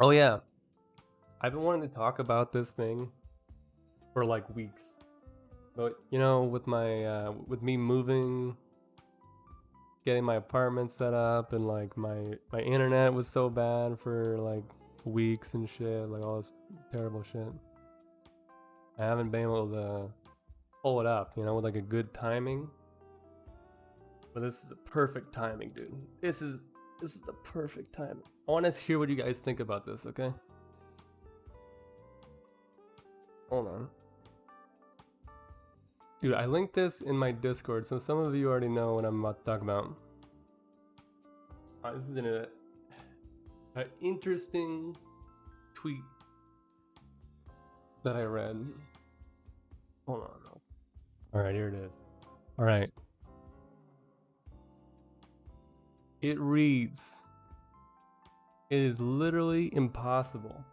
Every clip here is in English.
Oh yeah, I've been wanting to talk about this thing for like weeks. But with with me moving, getting my apartment set up, and like my internet was so bad for like weeks and shit, like all this terrible shit. I haven't been able to pull it up, with like a good timing. But this is a perfect timing, dude. This is the perfect timing. I want to hear what you guys think about this, okay? Hold on. Dude, I linked this in my Discord, so some of you already know what I'm about to talk about. This is an interesting tweet that I read. Hold on. All right, here it is. All right. It reads, "It is literally impossible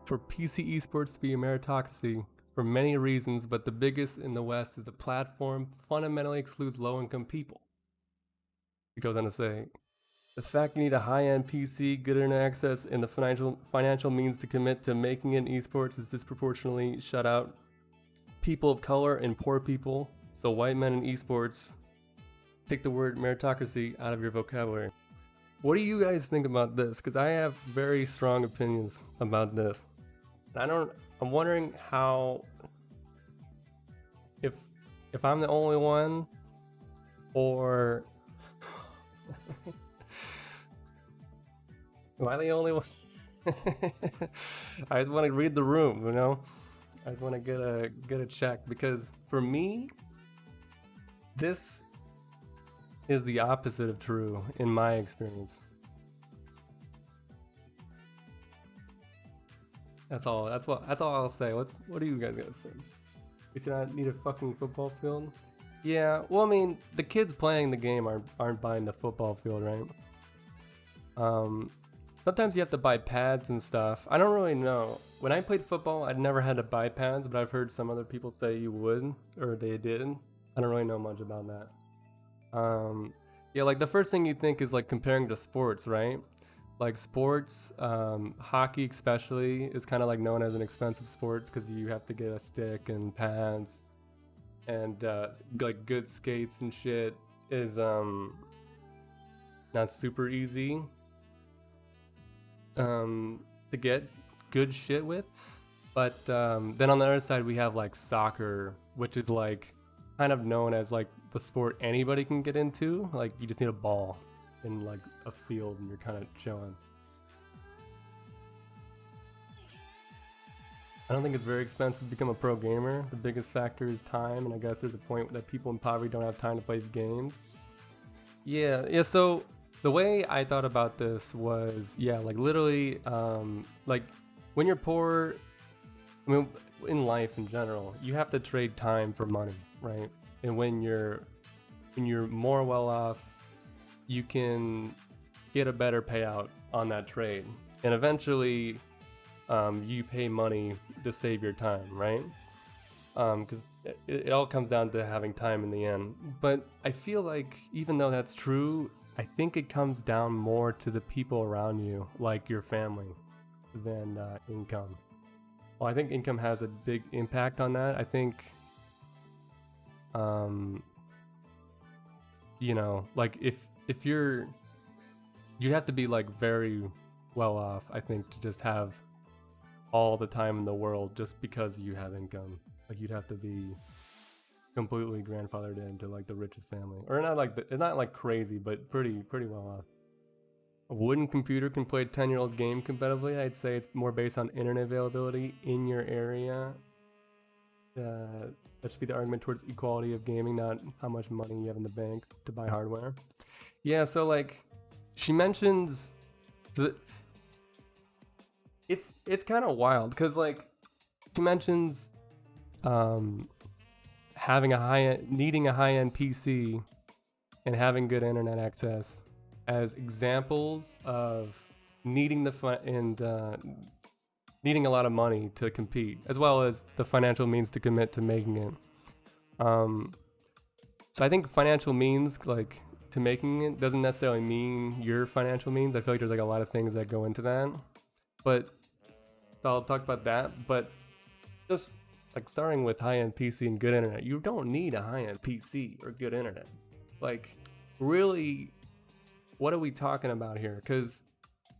for PC esports to be a meritocracy for many reasons, but the biggest in the West is the platform fundamentally excludes low-income people." It goes on to say, "The fact you need a high-end PC, good internet access, and the financial means to commit to making it in esports is disproportionately shut out people of color and poor people. So white men in esports, take the word meritocracy out of your vocabulary." What do you guys think about this? Because I have very strong opinions about this. I'm wondering how, if I'm the only one, or am I the only one? I just want to read the room, I just want to get a check, because for me, this is the opposite of true in my experience. That's all I'll say. What do you guys gotta say? You said I need a fucking football field? Yeah, well, I mean, the kids playing the game aren't buying the football field, right? Um, Sometimes you have to buy pads and stuff. I don't really know. When I played football, I'd never had to buy pads, but I've heard some other people say you would, or they did. I don't really know much about that. Yeah, like the first thing you think is like comparing to sports, right? Like sports, hockey especially is kind of like known as an expensive sport because you have to get a stick and pads and like good skates and shit is not super easy to get good shit with. But then on the other side, we have like soccer, which is like kind of known as like the sport anybody can get into. Like you just need a ball in like a field and you're kind of chilling. I don't think it's very expensive to become a pro gamer. The biggest factor is time, and I guess there's a point that people in poverty don't have time to play games. Yeah. So the way I thought about this was, yeah, like literally, like when you're poor, I mean, in life in general, you have to trade time for money, right? And when you're more well off, you can get a better payout on that trade, and eventually, you pay money to save your time, right? Because it all comes down to having time in the end. But I feel like even though that's true, I think it comes down more to the people around you, like your family, than income. Well, I think income has a big impact on that. I think, um, like if you'd have to be like very well off, I think, to just have all the time in the world just because you have income. Like you'd have to be completely grandfathered into like the richest family, or not like it's not like crazy, but pretty well off. A wooden computer can play a 10-year-old game competitively. I'd say it's more based on internet availability in your area. That should be the argument towards equality of gaming, not how much money you have in the bank to buy hardware. Yeah, so like she mentions the, it's kind of wild because like she mentions having needing a high-end PC and having good internet access as examples of needing the fun and needing a lot of money to compete, as well as the financial means to commit to making it. Um, so I think financial means, like, to making it doesn't necessarily mean your financial means. I feel like there's like a lot of things that go into that. But so I'll talk about that. But just like starting with high-end PC and good internet, you don't need a high-end PC or good internet. Like, really, what are we talking about here? Because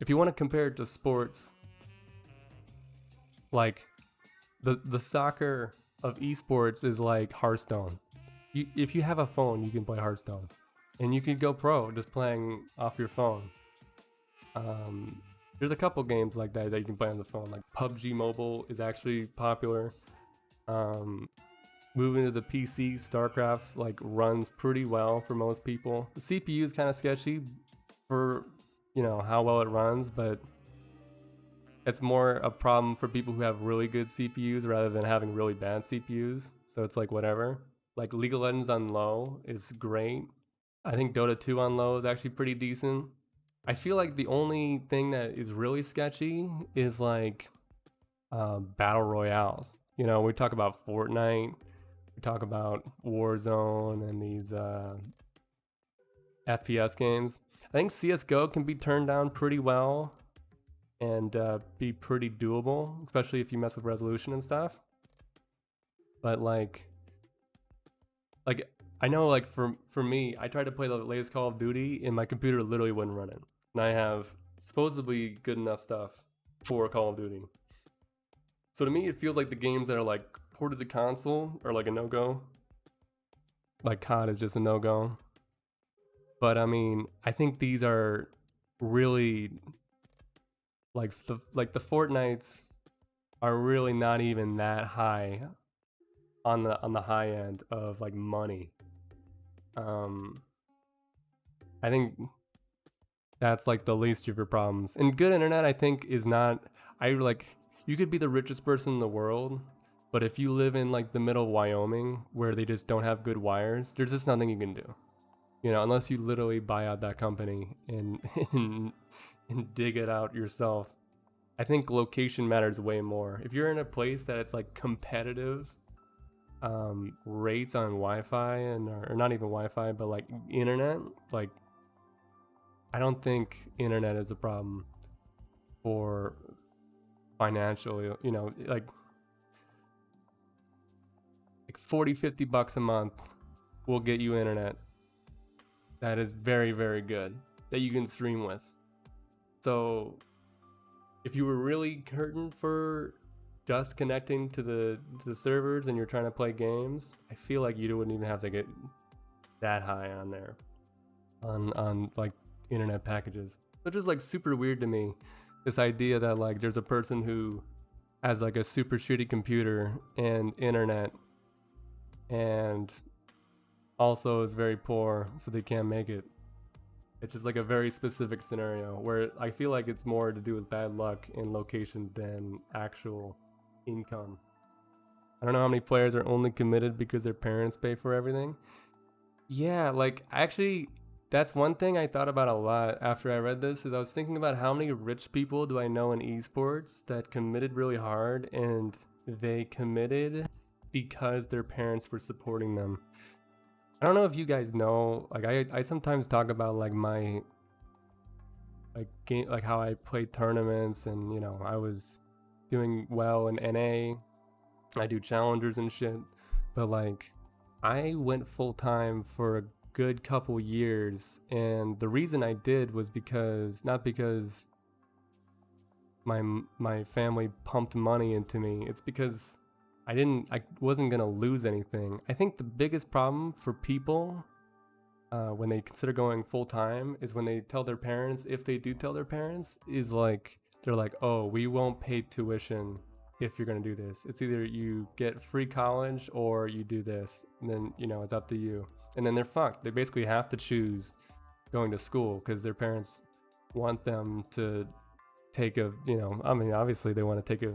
if you want to compare it to sports, like the soccer of esports is like Hearthstone. If you have a phone, you can play Hearthstone, and you can go pro just playing off your phone. There's a couple games like that you can play on the phone. Like PUBG Mobile is actually popular. Moving to the PC, StarCraft like runs pretty well for most people. The CPU is kind of sketchy for how well it runs, but it's more a problem for people who have really good CPUs rather than having really bad CPUs. So it's like whatever. Like League of Legends on low is great. I think Dota 2 on low is actually pretty decent. I feel like the only thing that is really sketchy is like battle royales. We talk about Fortnite, we talk about Warzone and these FPS games. I think CSGO can be turned down pretty well and be pretty doable, especially if you mess with resolution and stuff. But like I know, like for me, I tried to play the latest Call of Duty and my computer literally wouldn't run it. And I have supposedly good enough stuff for Call of Duty. So to me, it feels like the games that are like ported to console are like a no-go. Like COD is just a no-go. But I mean, I think these are really like the Fortnites are really not even that high on the high end of like money. I think that's like the least of your problems. And good internet, I think, is not. You could be the richest person in the world, but if you live in like the middle of Wyoming where they just don't have good wires, there's just nothing you can do. Unless you literally buy out that company and and dig it out yourself. I think location matters way more. If you're in a place that it's like competitive rates on Wi-Fi or not even Wi-Fi, but like internet, like I don't think internet is a problem for financially, like 40-50 bucks a month will get you internet that is very, very good that you can stream with. So if you were really hurting for just connecting to the servers and you're trying to play games, I feel like you wouldn't even have to get that high on there on like internet packages. Which is like super weird to me, this idea that like there's a person who has like a super shitty computer and internet and also is very poor, so they can't make it. It's just like a very specific scenario where I feel like it's more to do with bad luck and location than actual income. I don't know how many players are only committed because their parents pay for everything. Yeah, like actually, that's one thing I thought about a lot after I read this, is I was thinking about how many rich people do I know in esports that committed really hard, and they committed because their parents were supporting them. I don't know if you guys know, like I sometimes talk about like my like game, like how I played tournaments and I was doing well in NA. I do challengers and shit, but like I went full time for a good couple years, and the reason I did was not because my family pumped money into me. It's because I wasn't gonna lose anything. I think the biggest problem for people when they consider going full time is when they tell their parents, if they do tell their parents, is like they're like, oh, we won't pay tuition if you're gonna do this. It's either you get free college or you do this, and then it's up to you. And then they're fucked. They basically have to choose going to school because their parents want them to take obviously they want to take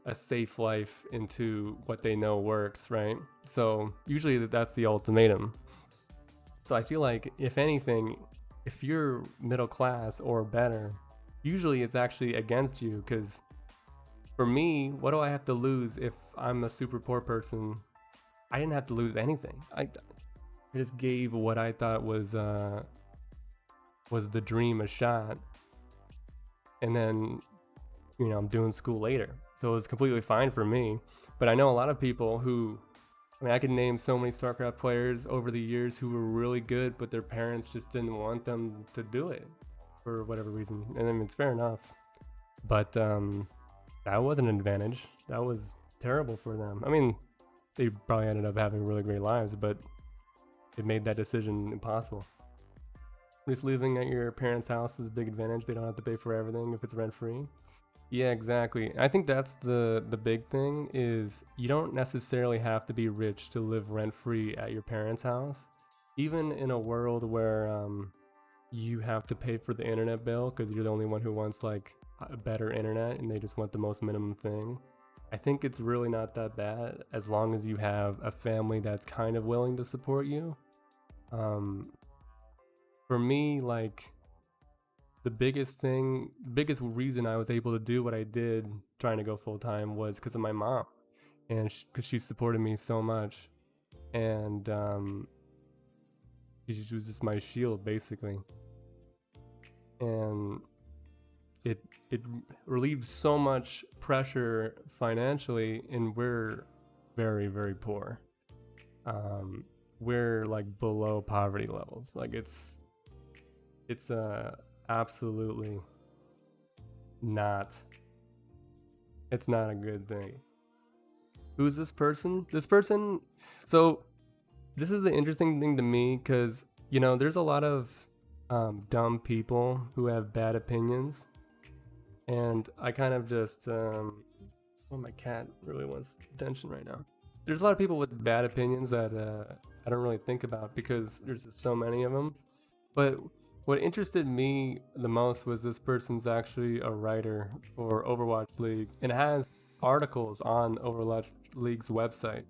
a safe life into what they know works, right? So usually that's the ultimatum. So I feel like if anything, if you're middle class or better, usually it's actually against you, because for me, what do I have to lose if I'm a super poor person? I didn't have to lose anything. I just gave what I thought was the dream a shot, and then I'm doing school later. So it was completely fine for me. But I know a lot of people who, I could name so many StarCraft players over the years who were really good, but their parents just didn't want them to do it for whatever reason. And I mean, it's fair enough. But that wasn't an advantage. That was terrible for them. I mean, they probably ended up having really great lives, but it made that decision impossible. Just living at your parents' house is a big advantage. They don't have to pay for everything if it's rent free. Yeah, exactly. I think that's the big thing is you don't necessarily have to be rich to live rent free at your parents' house. Even in a world where you have to pay for the internet bill because you're the only one who wants like a better internet and they just want the most minimum thing. I think it's really not that bad as long as you have a family that's kind of willing to support you. For me, like the biggest reason I was able to do what I did trying to go full time was because of my mom, and because she supported me so much, and she was just my shield basically, and it relieves so much pressure financially, and we're very, very poor. We're like below poverty levels. Like it's absolutely not. It's not a good thing. Who's this person? So this is the interesting thing to me because there's a lot of dumb people who have bad opinions, and I kind of just well, my cat really wants attention right now. There's a lot of people with bad opinions that I don't really think about because there's just so many of them. But what interested me the most was this person's actually a writer for Overwatch League and has articles on Overwatch League's website.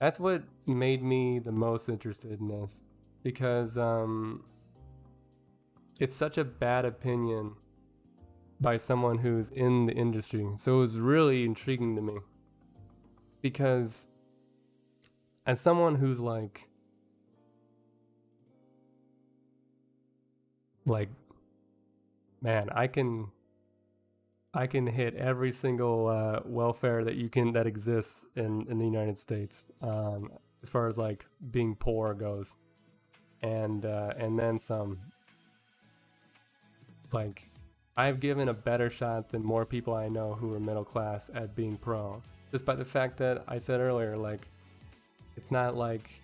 That's what made me the most interested in this, because it's such a bad opinion by someone who's in the industry. So it was really intriguing to me, because as someone who's like man, I can hit every single welfare that exists in the United States, as far as like being poor goes, and then some. Like, I've given a better shot than more people I know who are middle class at being pro, just by the fact that I said earlier, like, it's not like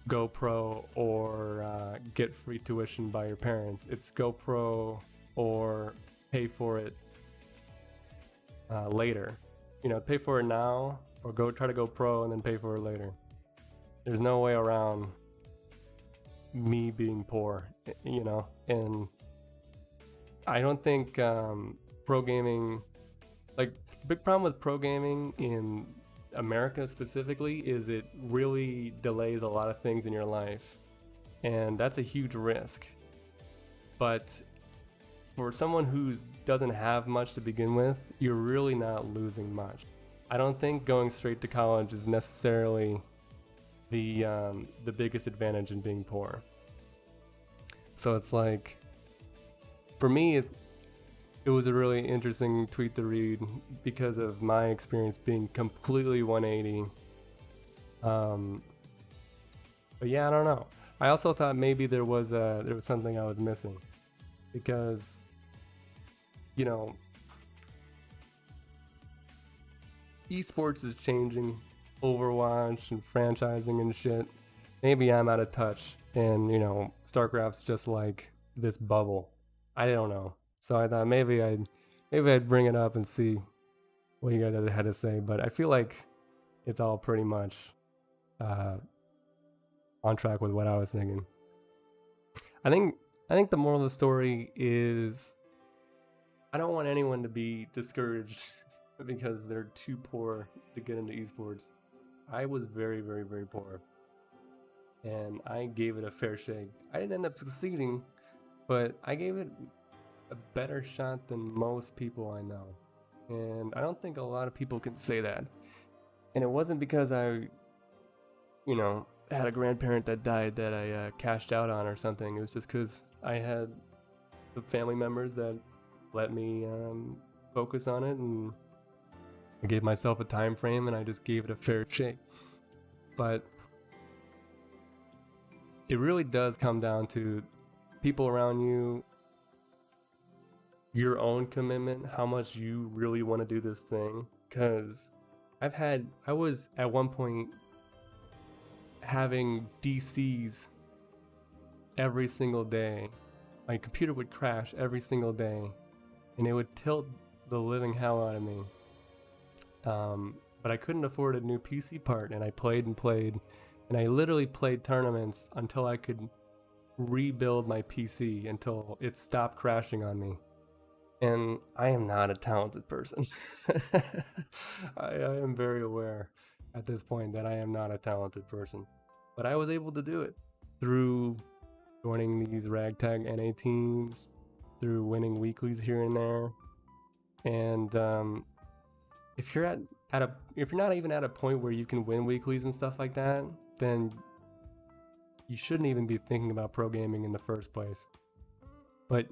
go pro or get free tuition by your parents. It's go pro or pay for it later. Pay for it now or try to go pro and then pay for it later. There's no way around me being poor, and I don't think pro gaming, like, the big problem with pro gaming in America specifically is it really delays a lot of things in your life, and that's a huge risk. But for someone who doesn't have much to begin with, you're really not losing much. I don't think going straight to college is necessarily the biggest advantage in being poor. So it's like, for me, it was a really interesting tweet to read because of my experience being completely 180. But yeah, I don't know. I also thought maybe there was something I was missing, because esports is changing, Overwatch and franchising and shit. Maybe I'm out of touch, and StarCraft's just like this bubble. I don't know. So I thought maybe I'd bring it up and see what you guys had to say. But I feel like it's all pretty much on track with what I was thinking. I think the moral of the story is I don't want anyone to be discouraged because they're too poor to get into esports. I was very, very, very poor, and I gave it a fair shake. I didn't end up succeeding, but I gave it a better shot than most people I know. And I don't think a lot of people can say that. And it wasn't because I, had a grandparent that died that I cashed out on or something. It was just because I had the family members that let me focus on it, and I gave myself a time frame and I just gave it a fair shake. But it really does come down to people around you, your own commitment, how much you really want to do this thing. Because I was at one point having DCs every single day. My computer would crash every single day and it would tilt the living hell out of me. But I couldn't afford a new PC part, and I played and played, and I literally played tournaments until I could rebuild my PC until it stopped crashing on me. And I am not a talented person. I am very aware at this point that I am not a talented person. But I was able to do it through joining these ragtag NA teams, through winning weeklies here and there. And if you're if you're not even at a point where you can win weeklies and stuff like that, then you shouldn't even be thinking about pro gaming in the first place. But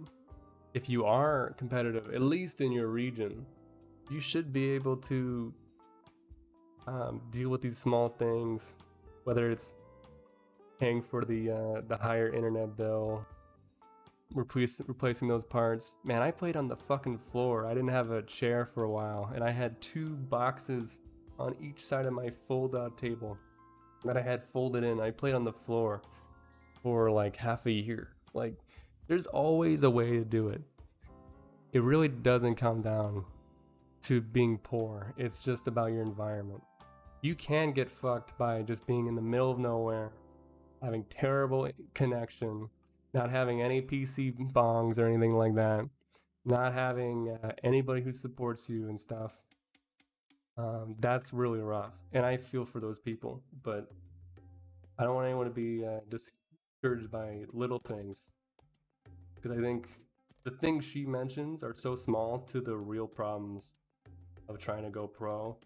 if you are competitive, at least in your region, you should be able to deal with these small things, whether it's paying for the higher internet bill, replacing those parts. Man, I played on the fucking floor. I didn't have a chair for a while, and I had 2 boxes on each side of my fold-out table that I had folded in. I played on the floor for like half a year. Like, there's always a way to do it. It really doesn't come down to being poor. It's just about your environment. You can get fucked by just being in the middle of nowhere, having terrible connection, not having any PC bongs or anything like that, not having anybody who supports you and stuff. That's really rough, and I feel for those people, but I don't want anyone to be discouraged by little things, because I think the things she mentions are so small to the real problems of trying to go pro.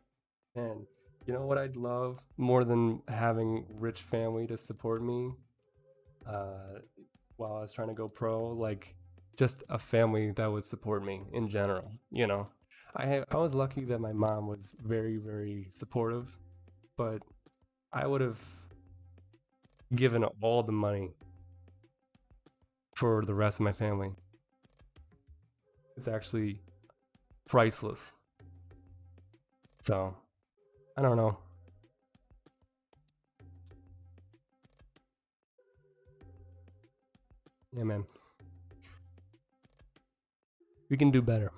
And you know what I'd love more than having rich family to support me while I was trying to go pro? Like, just a family that would support me in general, you know? I was lucky that my mom was very, very supportive, but I would have given all the money for the rest of my family. It's actually priceless. So, I don't know. Yeah, man. We can do better.